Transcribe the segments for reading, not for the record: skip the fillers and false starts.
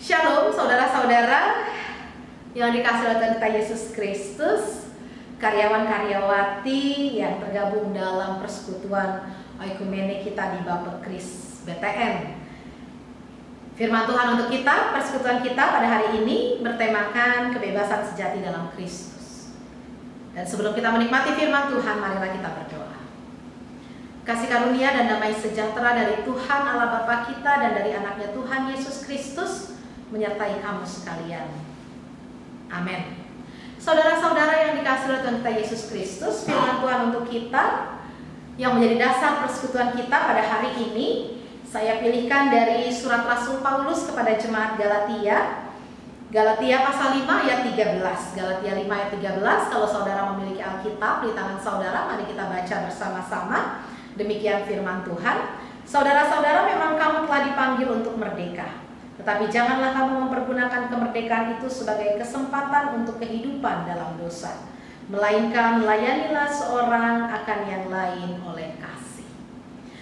Shalom saudara-saudara yang dikasihi oleh Tuhan kita Yesus Kristus, karyawan-karyawati yang tergabung dalam persekutuan oikumene kita di Bapekris BTN. Firman Tuhan untuk kita, persekutuan kita pada hari ini bertemakan kebebasan sejati dalam Kristus. Dan sebelum kita menikmati firman Tuhan, marilah kita berdoa. Kasih karunia dan damai sejahtera dari Tuhan Allah Bapa kita dan dari anaknya Tuhan Yesus Kristus menyertai kamu sekalian. Amin. Saudara-saudara yang dikasihi oleh Tuhan kita Yesus Kristus, firman Tuhan untuk kita yang menjadi dasar persekutuan kita pada hari ini, saya pilihkan dari surat Rasul Paulus kepada jemaat Galatia. Galatia pasal 5 ayat 13. Galatia 5 ayat 13. Kalau saudara memiliki Alkitab di tangan saudara, mari kita baca bersama-sama. Demikian firman Tuhan. Saudara-saudara, memang kamu telah dipanggil untuk merdeka. Tetapi janganlah kamu mempergunakan kemerdekaan itu sebagai kesempatan untuk kehidupan dalam dosa, melainkan layanilah seorang akan yang lain oleh kasih.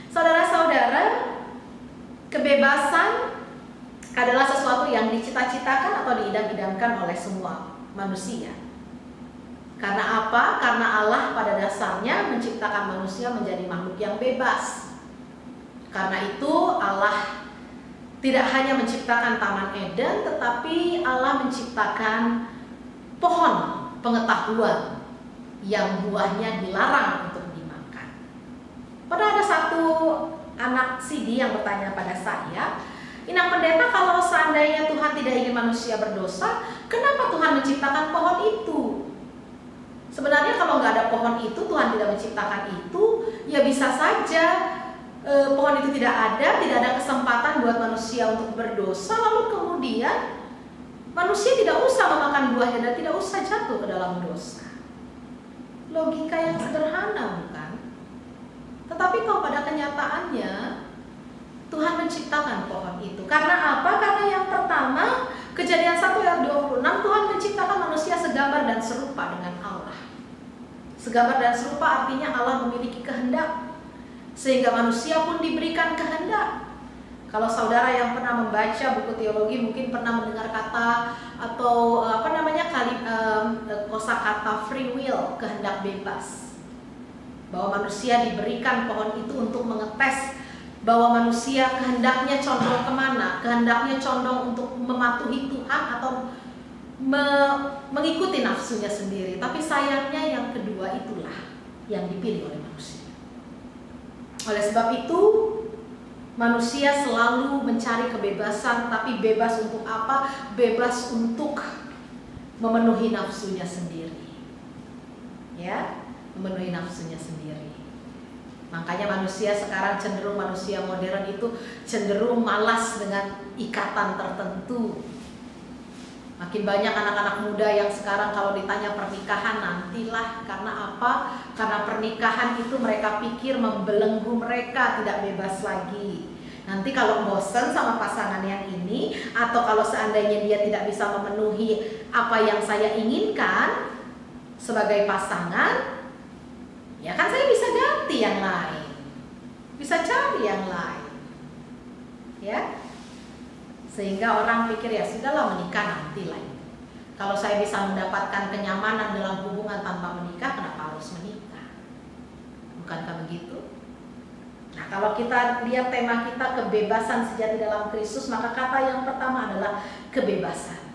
Saudara-saudara, kebebasan adalah sesuatu yang dicita-citakan atau diidam-idamkan oleh semua manusia. Karena apa? Karena Allah pada dasarnya menciptakan manusia menjadi makhluk yang bebas. Karena itu Allah tidak hanya menciptakan Taman Eden, tetapi Allah menciptakan pohon pengetahuan yang buahnya dilarang untuk dimakan. Pada ada satu anak CD yang bertanya pada saya, "Inang Pendeta, kalau seandainya Tuhan tidak ingin manusia berdosa, kenapa Tuhan menciptakan pohon itu?" Sebenarnya kalau nggak ada pohon itu, Tuhan tidak menciptakan itu, ya bisa saja pohon itu tidak ada kesempatan buat manusia untuk berdosa, lalu kemudian manusia tidak usah memakan buahnya dan tidak usah jatuh ke dalam dosa. Logika yang sederhana, bukan? Tetapi kalau pada kenyataannya Tuhan menciptakan pohon itu. Karena apa? Karena yang pertama, Kejadian 1 ayat 26, Tuhan menciptakan manusia segambar dan serupa dengan Allah. Segambar dan serupa artinya Allah memiliki kehendak, sehingga manusia pun diberikan kehendak. Kalau saudara yang pernah membaca buku teologi mungkin pernah mendengar kata atau kosakata free will, kehendak bebas. Bahwa manusia diberikan pohon itu untuk mengetes bahwa manusia kehendaknya condong kemana, kehendaknya condong untuk mematuhi Tuhan atau mengikuti nafsunya sendiri. Tapi sayangnya yang kedua itulah yang dipilih oleh manusia. Oleh sebab itu manusia selalu mencari kebebasan, tapi bebas untuk apa? Bebas untuk memenuhi nafsunya sendiri. Ya, memenuhi nafsunya sendiri. Makanya manusia sekarang cenderung, manusia modern itu cenderung malas dengan ikatan tertentu. Makin banyak anak-anak muda yang sekarang kalau ditanya pernikahan, nantilah. Karena apa? Karena pernikahan itu mereka pikir membelenggu mereka, tidak bebas lagi. Nanti kalau bosan sama pasangan yang ini, atau kalau seandainya dia tidak bisa memenuhi apa yang saya inginkan sebagai pasangan, ya kan saya bisa ganti yang lain, bisa cari yang lain, ya. Sehingga orang pikir ya sudahlah, menikah nanti lah. Kalau saya bisa mendapatkan kenyamanan dalam hubungan tanpa menikah, kenapa harus menikah? Bukankah begitu? Nah, kalau kita lihat tema kita kebebasan sejati dalam Kristus, maka kata yang pertama adalah kebebasan.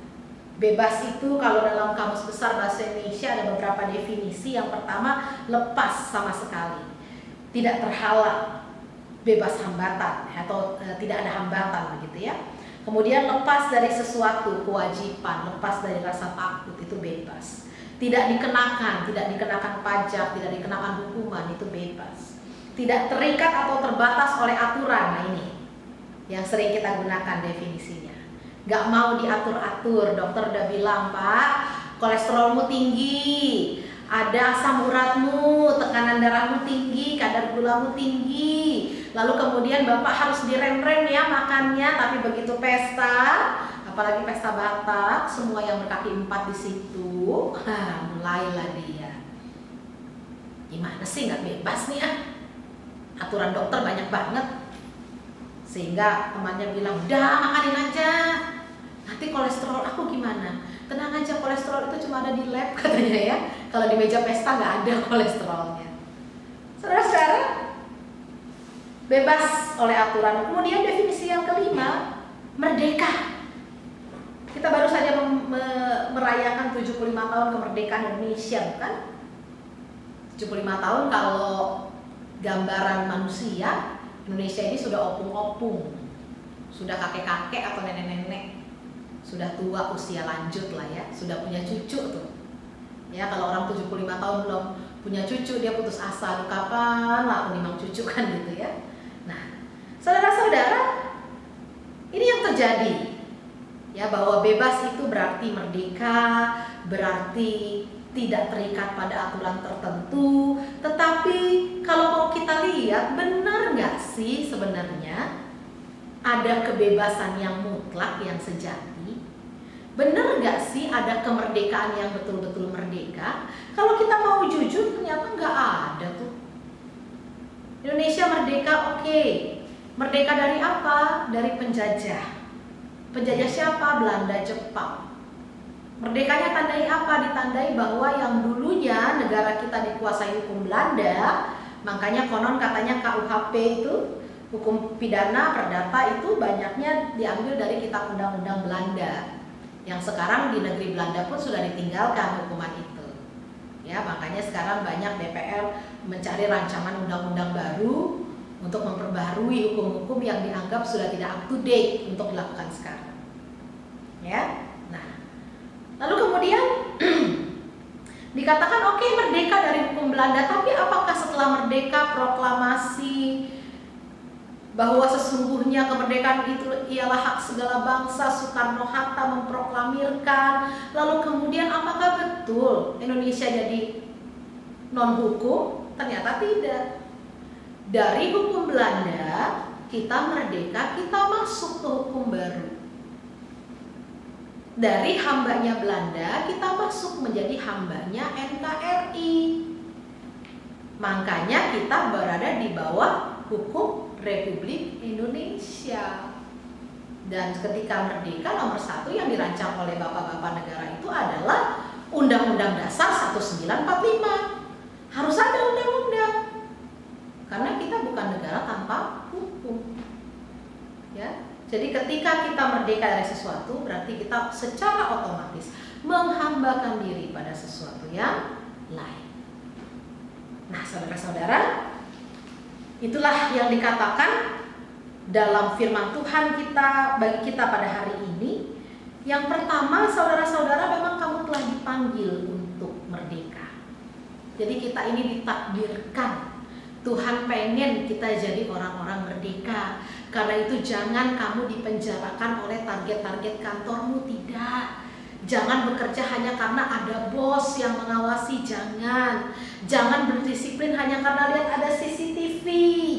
Bebas itu kalau dalam Kamus Besar Bahasa Indonesia ada beberapa definisi. Yang pertama, lepas sama sekali, tidak terhalang, bebas hambatan atau tidak ada hambatan begitu ya. Kemudian lepas dari sesuatu kewajiban, lepas dari rasa takut, itu bebas. Tidak dikenakan pajak, tidak dikenakan hukuman, itu bebas. Tidak terikat atau terbatas oleh aturan. Nah, ini yang sering kita gunakan definisinya. Gak mau diatur-atur. Dokter udah bilang, Pak, kolesterolmu tinggi, ada asam uratmu, tekanan darahmu tinggi, kadar gulamu tinggi. Lalu kemudian Bapak harus direm-rem ya makannya, tapi begitu pesta, apalagi pesta Batak, semua yang berkaki 4 di situ, mulailah dia. Gimana sih, nggak bebas nih ah? Aturan dokter banyak banget. Sehingga temannya bilang, udah makanin aja, nanti kolesterol aku gimana? Tenang aja, kolesterol itu cuma ada di lab katanya ya. Kalau di meja pesta nggak ada kolesterolnya. Saudara-saudara, bebas oleh aturan. Kemudian definisi yang kelima, merdeka. Kita baru saja merayakan 75 tahun kemerdekaan Indonesia, kan? 75 tahun kalau gambaran manusia, Indonesia ini sudah opung-opung, sudah kakek-kakek atau nenek-nenek, sudah tua usia lanjut lah ya, sudah punya cucu tuh. Ya, kalau orang 75 tahun belum punya cucu, dia putus asa, aduh kapan lah aku nimang cucu kan gitu ya. Nah, saudara-saudara, ini yang terjadi. Ya, bahwa bebas itu berarti merdeka, berarti tidak terikat pada aturan tertentu. Tetapi kalau mau kita lihat, benar nggak sih sebenarnya ada kebebasan yang mutlak, yang sejati? Benar nggak sih ada kemerdekaan yang betul-betul merdeka? Kalau kita mau jujur, ternyata nggak ada tuh. Indonesia merdeka, oke. Merdeka dari apa? Dari penjajah. Penjajah siapa? Belanda, Jepang. Merdekanya tandai apa? Ditandai bahwa yang dulunya negara kita dikuasai hukum Belanda, makanya konon katanya KUHP itu, hukum pidana perdata itu banyaknya diambil dari kitab undang-undang Belanda. Yang sekarang di negeri Belanda pun sudah ditinggalkan hukuman itu. Ya, makanya sekarang banyak DPR mencari rancangan undang-undang baru untuk memperbaharui hukum-hukum yang dianggap sudah tidak up to date untuk dilakukan sekarang. Ya. Nah, lalu kemudian dikatakan oke, merdeka dari hukum Belanda, tapi apakah setelah merdeka proklamasi bahwa sesungguhnya kemerdekaan itu ialah hak segala bangsa, Soekarno-Hatta memproklamirkan, lalu kemudian apakah betul Indonesia jadi non hukum? Ternyata tidak. Dari hukum Belanda kita merdeka, kita masuk ke hukum baru. Dari hambanya Belanda kita masuk menjadi hambanya NKRI. Makanya kita berada di bawah hukum Republik Indonesia. Dan ketika merdeka, nomor 1 yang dirancang oleh bapak-bapak negara itu adalah Undang-Undang Dasar 1945. Harus ada undang-undang. Karena kita bukan negara tanpa hukum. Ya. Jadi ketika kita merdeka dari sesuatu, berarti kita secara otomatis menghambakan diri pada sesuatu yang lain. Nah, saudara-saudara, itulah yang dikatakan dalam firman Tuhan kita bagi kita pada hari ini. Yang pertama, saudara-saudara, memang kamu telah dipanggil untuk merdeka. Jadi kita ini ditakdirkan. Tuhan pengen kita jadi orang-orang merdeka. Karena itu jangan kamu dipenjarakan oleh target-target kantormu, tidak. Jangan bekerja hanya karena ada bos yang mengawasi, jangan. Jangan berdisiplin hanya karena lihat ada CCTV,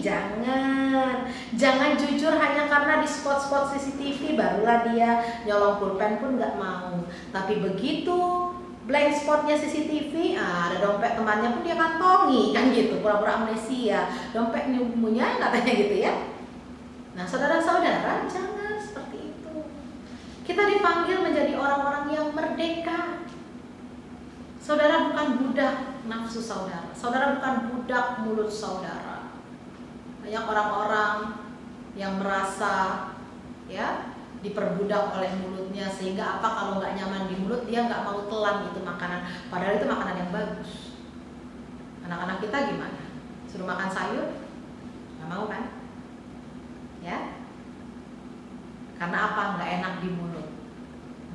jangan. Jangan jujur hanya karena di spot-spot CCTV barulah dia nyolong pulpen pun nggak mau. Tapi begitu blank spotnya CCTV, ada dompet temannya pun dia kantongi, kan gitu, pura-pura amnesia. Dompet punya katanya gitu ya. Nah, saudara-saudara, jangan seperti itu. Kita dipanggil menjadi orang-orang yang merdeka. Saudara bukan budak nafsu saudara. Saudara bukan budak mulut saudara. Banyak orang-orang yang merasa ya diperbudak oleh mulutnya, sehingga apa kalau nggak nyaman di mulut dia nggak mau telan itu makanan, padahal itu makanan yang bagus. Anak-anak kita gimana? Suruh makan sayur nggak mau kan? Ya, karena apa? Nggak enak di mulut.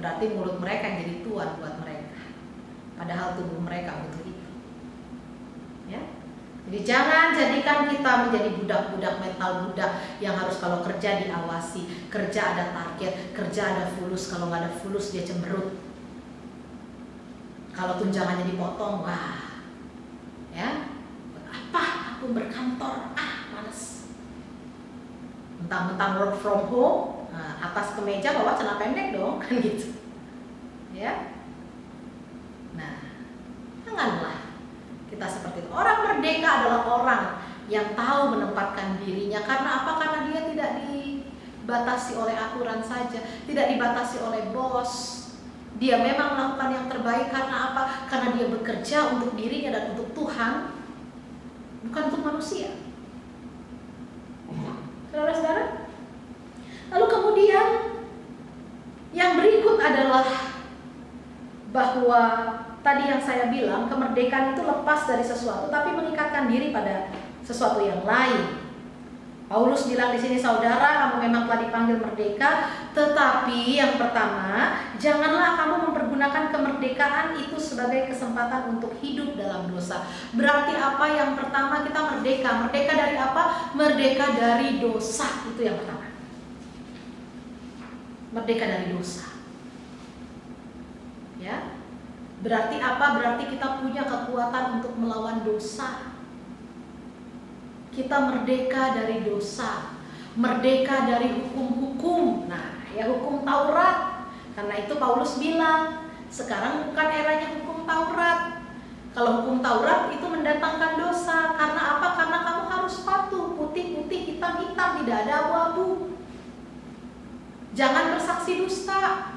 Berarti mulut mereka yang jadi tuan buat mereka, padahal tubuh mereka butuh itu. Ya, jadi jangan jadikan kita menjadi budak-budak mental budak yang harus kalau kerja diawasi, kerja ada target, kerja ada fulus, kalau nggak ada fulus dia cemberut. Kalau tunjangannya dipotong, wah, ya, buat apa aku berkantor? Males. Mentang-mentang work from home, atas kemeja bawah celana pendek dong, kan gitu. Ya, nah, janganlah kita seperti itu. Orang merdeka adalah orang yang tahu menempatkan dirinya. Karena apa? Karena dia tidak dibatasi oleh aturan saja, tidak dibatasi oleh bos. Dia memang melakukan yang terbaik. Karena apa? Karena dia bekerja untuk dirinya dan untuk Tuhan, bukan untuk manusia. Saudara-saudara, lalu kemudian yang berikut adalah bahwa tadi yang saya bilang, kemerdekaan itu lepas dari sesuatu tapi mengikatkan diri pada sesuatu yang lain. Paulus bilang di sini, saudara, kamu memang telah dipanggil merdeka, tetapi yang pertama, janganlah kamu mempergunakan kemerdekaan itu sebagai kesempatan untuk hidup dalam dosa. Berarti apa? Yang pertama, kita merdeka. Merdeka dari apa? Merdeka dari dosa. Itu yang pertama. Merdeka dari dosa. Ya. Berarti apa? Berarti kita punya kekuatan untuk melawan dosa. Kita merdeka dari dosa, merdeka dari hukum-hukum. Nah, ya hukum Taurat. Karena itu Paulus bilang, sekarang bukan eranya hukum Taurat. Kalau hukum Taurat itu mendatangkan dosa. Karena apa? Karena kamu harus patuh, putih-putih, hitam-hitam, tidak ada abu-abu. Jangan bersaksi dusta.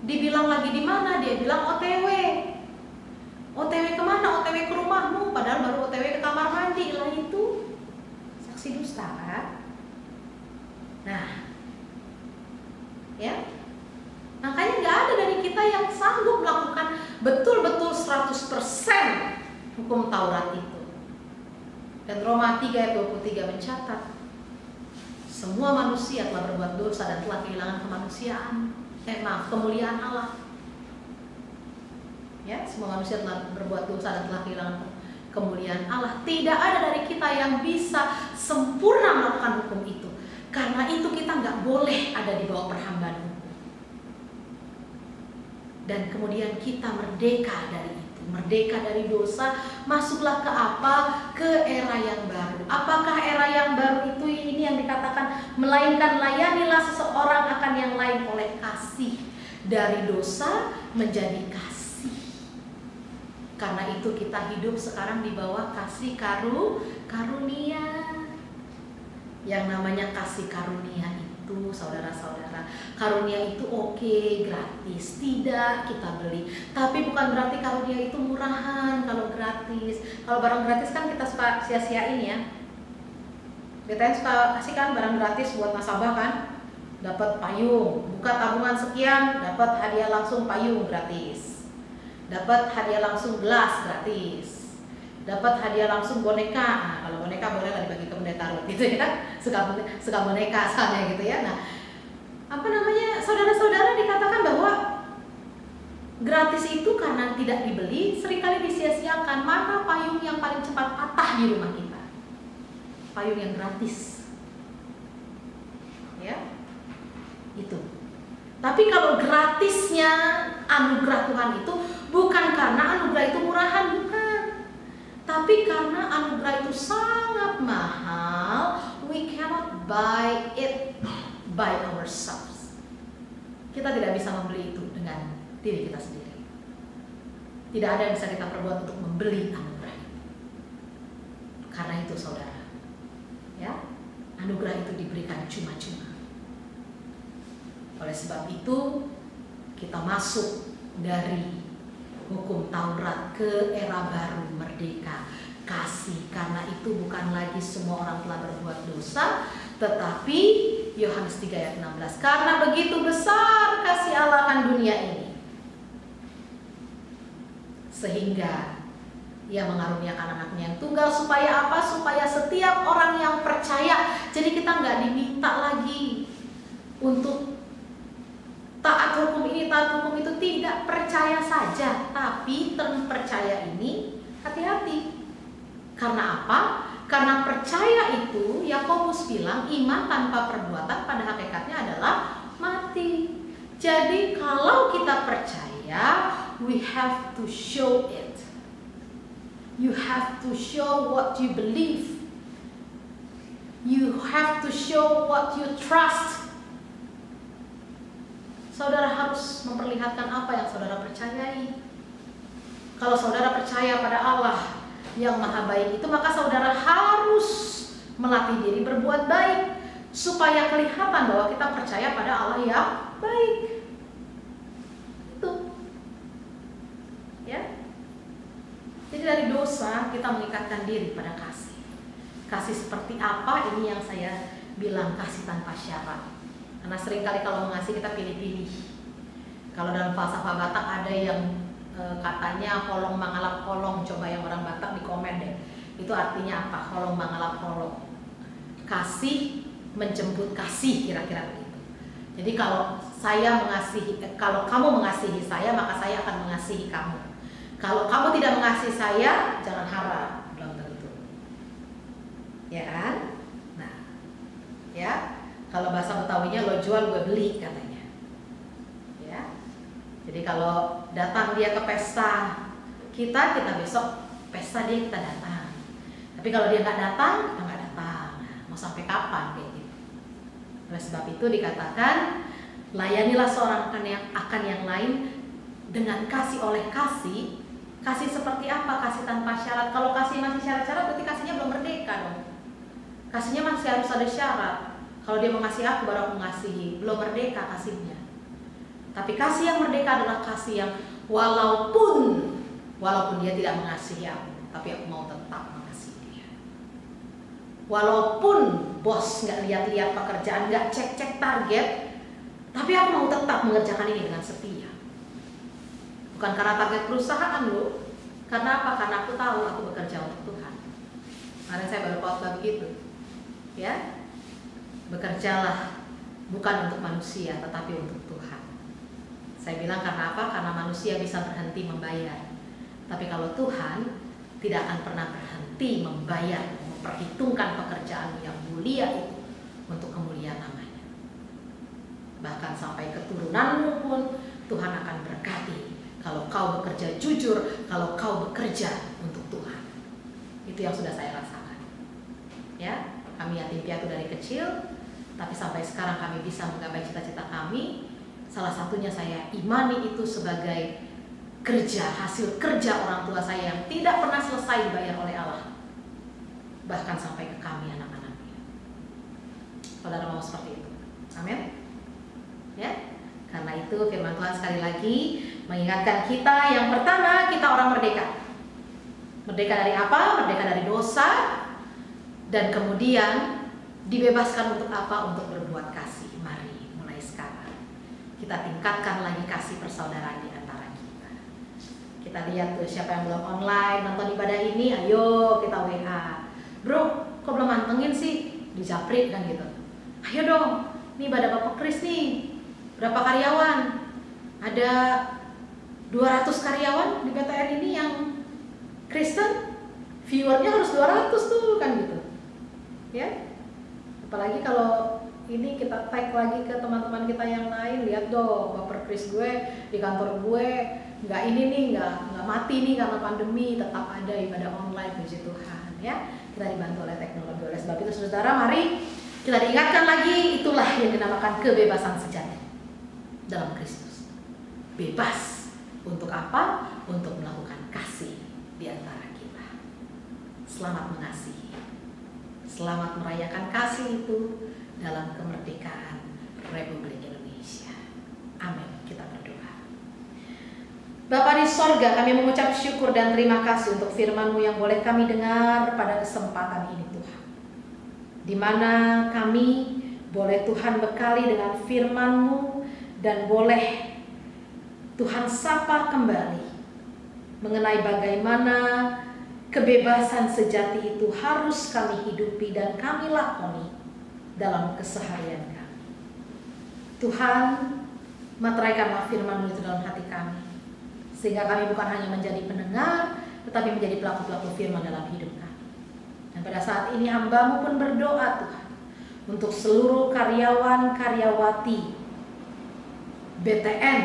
Dibilang lagi di mana? Dia bilang OTW. OTW kemana? OTW ke rumahmu, padahal baru OTW ke kamar mandi. Lah itu saksi dusta kan? Nah, ya, makanya nggak ada dari kita yang sanggup melakukan betul-betul 100% hukum Taurat itu. Dan Roma 3 ayat 23 mencatat, semua manusia telah berbuat dosa dan telah kehilangan kemuliaan Allah. Ya, semua manusia telah berbuat dosa dan telah kehilangan kemuliaan Allah. Tidak ada dari kita yang bisa sempurna melakukan hukum itu. Karena itu kita nggak boleh ada di bawah perhambaan hukum. Dan kemudian kita merdeka dari itu, merdeka dari dosa. Masuklah ke apa? Ke era yang baru. Apakah era yang baru itu? Ini yang dikatakan, melainkan layanilah seseorang akan yang lain oleh kasih. Dari dosa menjadi kasih. Karena itu kita hidup sekarang di bawah kasih karunia. Yang namanya kasih karunia itu, saudara-saudara, karunia itu oke, gratis, tidak kita beli. Tapi bukan berarti karunia itu murahan kalau gratis. Kalau barang gratis kan kita suka sia-siain ya. BTN suka kasih kan barang gratis buat nasabah kan, dapat payung, buka tabungan sekian, dapat hadiah langsung payung gratis. Dapat hadiah langsung gelas gratis, dapat hadiah langsung boneka. Nah, kalau boneka boleh lah dibagi ke pendeta Ruth gitu ya, suka boneka asalnya gitu ya. Nah, apa namanya, saudara-saudara, dikatakan bahwa gratis itu karena tidak dibeli seringkali disia-siakan. Mana payung yang paling cepat patah di rumah kita? Payung yang gratis, ya, itu. Tapi kalau gratisnya anugerah Tuhan itu bukan karena anugerah itu murahan, bukan. Tapi karena anugerah itu sangat mahal, we cannot buy it by ourselves. Kita tidak bisa membeli itu dengan diri kita sendiri. Tidak ada yang bisa kita perbuat untuk membeli anugerah itu. Karena itu saudara, ya, anugerah itu diberikan cuma-cuma. Oleh sebab itu kita masuk dari hukum Taurat ke era baru, merdeka, kasih. Karena itu bukan lagi semua orang telah berbuat dosa, tetapi Yohanes 3 ayat 16, karena begitu besar kasih Allah akan dunia ini, sehingga Ia mengaruniakan anaknya yang tunggal, supaya apa? Supaya setiap orang yang percaya. Jadi kita nggak diminta lagi untuk taat hukum ini, taat hukum itu, tidak, percaya saja. Tapi term percaya ini hati-hati. Karena apa? Karena percaya itu, Yakobus bilang, iman tanpa perbuatan pada hakikatnya adalah mati. Jadi kalau kita percaya, we have to show it. You have to show what you believe. You have to show what you trust. Saudara harus memperlihatkan apa yang saudara percayai. Kalau saudara percaya pada Allah yang maha baik itu, maka saudara harus melatih diri berbuat baik, supaya kelihatan bahwa kita percaya pada Allah yang baik. Itu ya. Jadi dari dosa kita mengikatkan diri pada kasih. Kasih seperti apa? Ini yang saya bilang kasih tanpa syarat. Karena seringkali kalau mengasihi kita pilih-pilih. Kalau dalam falsafah Batak ada yang katanya kolong mangalap kolong, coba yang orang Batak di komen deh. Itu artinya apa? Kolong mangalap kolong. Kasih menjemput kasih, kira-kira begitu. Jadi kalau saya mengasihi, kalau kamu mengasihi saya, maka saya akan mengasihi kamu. Kalau kamu tidak mengasihi saya, jangan harap, belum tentu. Ya kan? Nah, ya. Kalau bahasa Betawinya lo jual gue beli katanya. Ya. Jadi kalau datang dia ke pesta kita besok pesta dia kita datang. Tapi kalau dia nggak datang, kita nggak datang. Nah, mau sampai kapan kayak gitu? Oleh sebab itu dikatakan, layanilah seorang akan yang lain dengan kasih oleh kasih. Kasih seperti apa? Kasih tanpa syarat. Kalau kasih masih syarat-syarat, berarti kasihnya belum merdeka dong. Kasihnya masih harus ada syarat. Kalau dia mengasihi aku, baru aku mengasihi. Belum merdeka kasihnya. Tapi kasih yang merdeka adalah kasih yang walaupun dia tidak mengasihi aku, tapi aku mau tetap mengasihi dia. Walaupun bos nggak lihat-lihat pekerjaan, nggak cek-cek target, tapi aku mau tetap mengerjakan ini dengan setia. Bukan karena target perusahaan loh. Karena apa? Karena aku tahu aku bekerja untuk Tuhan. Kemarin saya baru khotbah begitu. Ya. Bekerjalah bukan untuk manusia, tetapi untuk Tuhan. Saya bilang karena apa? Karena manusia bisa berhenti membayar. Tapi kalau Tuhan tidak akan pernah berhenti membayar, memperhitungkan pekerjaan yang mulia itu untuk kemuliaan namanya. Bahkan sampai keturunanmu pun Tuhan akan berkati. Kalau kau bekerja jujur, kalau kau bekerja untuk Tuhan. Itu yang sudah saya rasakan. Ya, kami yatim piatu dari kecil. Tapi sampai sekarang kami bisa menggapai cita-cita kami. Salah satunya saya imani itu sebagai kerja, hasil kerja orang tua saya yang tidak pernah selesai dibayar oleh Allah. Bahkan sampai ke kami anak-anaknya. Saudara mau seperti itu? Amin. Ya. Karena itu firman Tuhan sekali lagi mengingatkan kita, yang pertama kita orang merdeka. Merdeka dari apa? Merdeka dari dosa. Dan kemudian dibebaskan untuk apa? Untuk berbuat kasih. Mari mulai sekarang kita tingkatkan lagi kasih persaudaraan di antara kita. Kita lihat tuh siapa yang belum online nonton ibadah ini, ayo kita WA. Bro, kok belum mantengin sih? Di Japri kan gitu. Ayo dong, ini ibadah Bapak Kris nih. Berapa karyawan? Ada 200 karyawan di PTN ini yang Kristen. Viewernya harus 200 tuh kan gitu. Ya. Apalagi kalau ini kita tag lagi ke teman-teman kita yang lain, lihat dong Baper Kris gue di kantor gue nggak ini nih, nggak mati nih karena pandemi, tetap ada ibadah online, puji Tuhan ya. Kita dibantu oleh teknologi. Oleh sebab itu saudara, mari kita diingatkan lagi, itulah yang dinamakan kebebasan sejati dalam Kristus. Bebas untuk apa? Untuk melakukan kasih di antara kita. Selamat mengasihi. Selamat merayakan kasih itu dalam kemerdekaan Republik Indonesia. Amin. Kita berdoa. Bapa di sorga, kami mengucap syukur dan terima kasih untuk firman-Mu yang boleh kami dengar pada kesempatan ini Tuhan. Di mana kami boleh Tuhan bekali dengan firman-Mu dan boleh Tuhan sapa kembali mengenai bagaimana kebebasan sejati itu harus kami hidupi dan kami lakoni dalam keseharian kami. Tuhan, materaikanlah firman-Mu itu dalam hati kami, sehingga kami bukan hanya menjadi pendengar, tetapi menjadi pelaku-pelaku firman dalam hidup kami. Dan pada saat ini hamba-Mu pun berdoa Tuhan, untuk seluruh karyawan-karyawati BTN,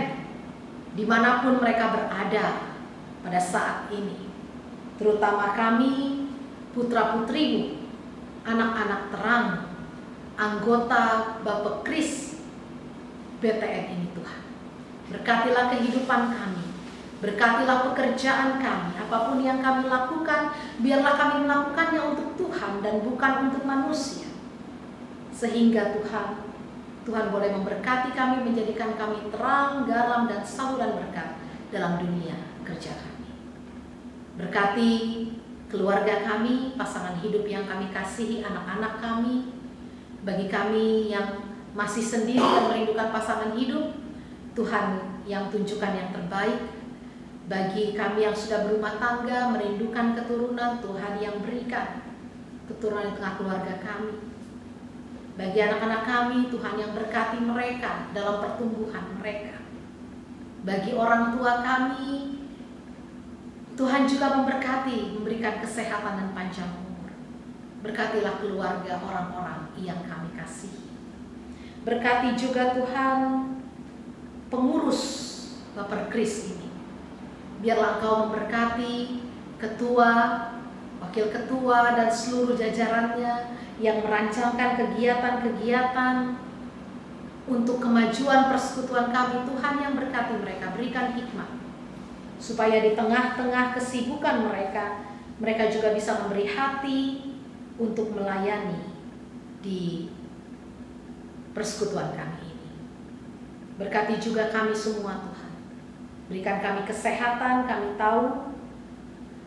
dimanapun mereka berada pada saat ini. Terutama kami, putra-putrimu, anak-anak terang, anggota Bapak Kris BTN ini Tuhan. Berkatilah kehidupan kami, berkatilah pekerjaan kami, apapun yang kami lakukan, biarlah kami melakukannya untuk Tuhan dan bukan untuk manusia. Sehingga Tuhan boleh memberkati kami, menjadikan kami terang, garam, dan saluran berkat dalam dunia kerja kami. Berkati keluarga kami, pasangan hidup yang kami kasihi, anak-anak kami. Bagi kami yang masih sendiri dan merindukan pasangan hidup, Tuhan yang tunjukkan yang terbaik. Bagi kami yang sudah berumah tangga, merindukan keturunan, Tuhan yang berikan keturunan di tengah keluarga kami. Bagi anak-anak kami, Tuhan yang berkati mereka dalam pertumbuhan mereka. Bagi orang tua kami, Tuhan juga memberkati, memberikan kesehatan dan panjang umur. Berkatilah keluarga orang-orang yang kami kasihi. Berkati juga Tuhan pengurus Bapak Kris ini. Biarlah Engkau memberkati ketua, wakil ketua, dan seluruh jajarannya yang merancangkan kegiatan-kegiatan untuk kemajuan persekutuan kami. Tuhan yang berkati mereka, berikan hikmat, supaya di tengah-tengah kesibukan mereka juga bisa memberi hati untuk melayani di persekutuan kami ini. Berkati juga kami semua Tuhan. Berikan kami kesehatan. Kami tahu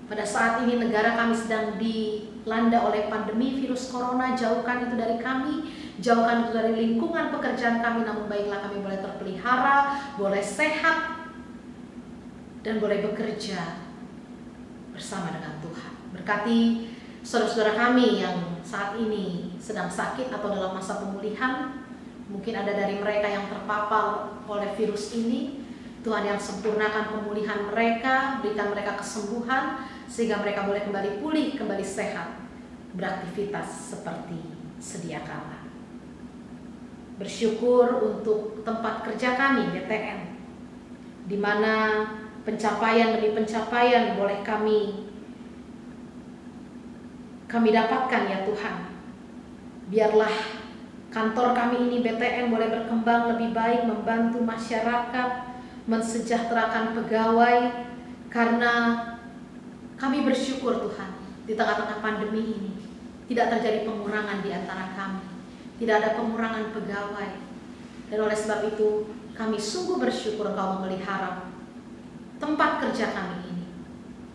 pada saat ini negara kami sedang dilanda oleh pandemi virus corona. Jauhkan itu dari kami, jauhkan itu dari lingkungan pekerjaan kami. Namun baiklah kami boleh terpelihara, boleh sehat, dan boleh bekerja bersama dengan Tuhan. Berkati saudara-saudara kami yang saat ini sedang sakit atau dalam masa pemulihan. Mungkin ada dari mereka yang terpapar oleh virus ini. Tuhan yang sempurnakan pemulihan mereka, berikan mereka kesembuhan, sehingga mereka boleh kembali pulih, kembali sehat, beraktivitas seperti sedia kala. Bersyukur untuk tempat kerja kami BTN, di mana pencapaian demi pencapaian boleh kami dapatkan ya Tuhan. Biarlah kantor kami ini BTN boleh berkembang lebih baik, membantu masyarakat, mensejahterakan pegawai, karena kami bersyukur Tuhan di tengah-tengah pandemi ini tidak terjadi pengurangan di antara kami, tidak ada pengurangan pegawai. Dan oleh sebab itu kami sungguh bersyukur Engkau memelihara tempat kerja kami ini.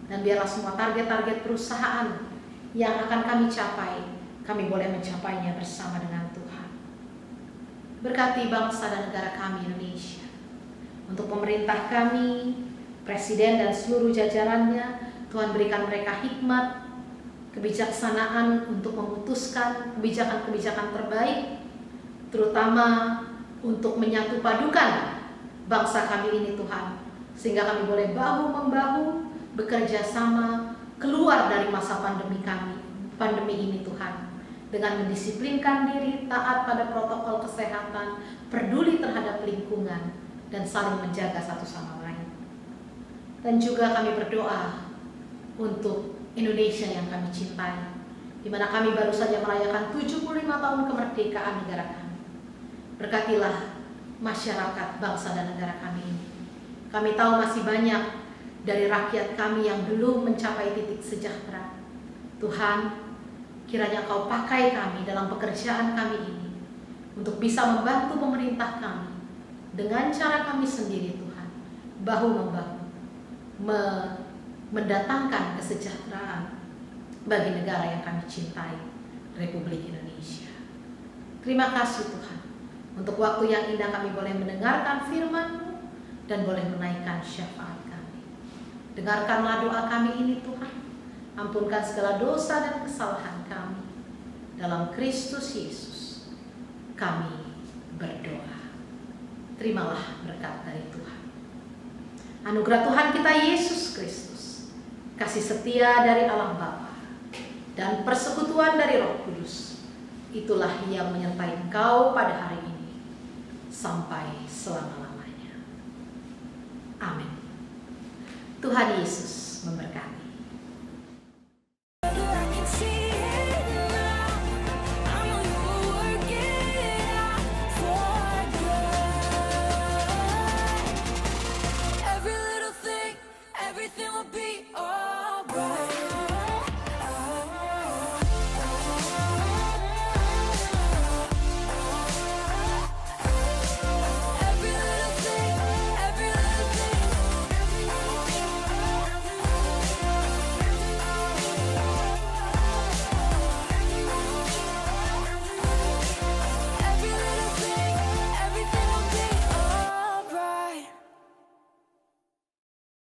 Dan biarlah semua target-target perusahaan yang akan kami capai, kami boleh mencapainya bersama dengan Tuhan. Berkati bangsa dan negara kami Indonesia. Untuk pemerintah kami, Presiden dan seluruh jajarannya, Tuhan berikan mereka hikmat, kebijaksanaan untuk memutuskan kebijakan-kebijakan terbaik, terutama untuk menyatu padukan bangsa kami ini Tuhan, sehingga kami boleh bahu-membahu bekerja sama keluar dari masa pandemi ini Tuhan, dengan mendisiplinkan diri, taat pada protokol kesehatan, peduli terhadap lingkungan, dan saling menjaga satu sama lain. Dan juga kami berdoa untuk Indonesia yang kami cintai, di mana kami baru saja merayakan 75 tahun kemerdekaan negara kami. Berkatilah masyarakat, bangsa dan negara kami ini. Kami tahu masih banyak dari rakyat kami yang belum mencapai titik sejahtera. Tuhan, kiranya Kau pakai kami dalam pekerjaan kami ini untuk bisa membantu pemerintah kami dengan cara kami sendiri Tuhan, bahu-membahu, mendatangkan kesejahteraan bagi negara yang kami cintai, Republik Indonesia. Terima kasih Tuhan untuk waktu yang indah kami boleh mendengarkan firman-Mu dan boleh menaikkan syafaat kami. Dengarkanlah doa kami ini Tuhan. Ampunkan segala dosa dan kesalahan kami. Dalam Kristus Yesus kami berdoa. Terimalah berkat dari Tuhan. Anugerah Tuhan kita Yesus Kristus, kasih setia dari Allah Bapa, dan persekutuan dari Roh Kudus, itulah yang menyertai engkau pada hari ini sampai selama-lamanya. Amin. Tuhan Yesus memberkati.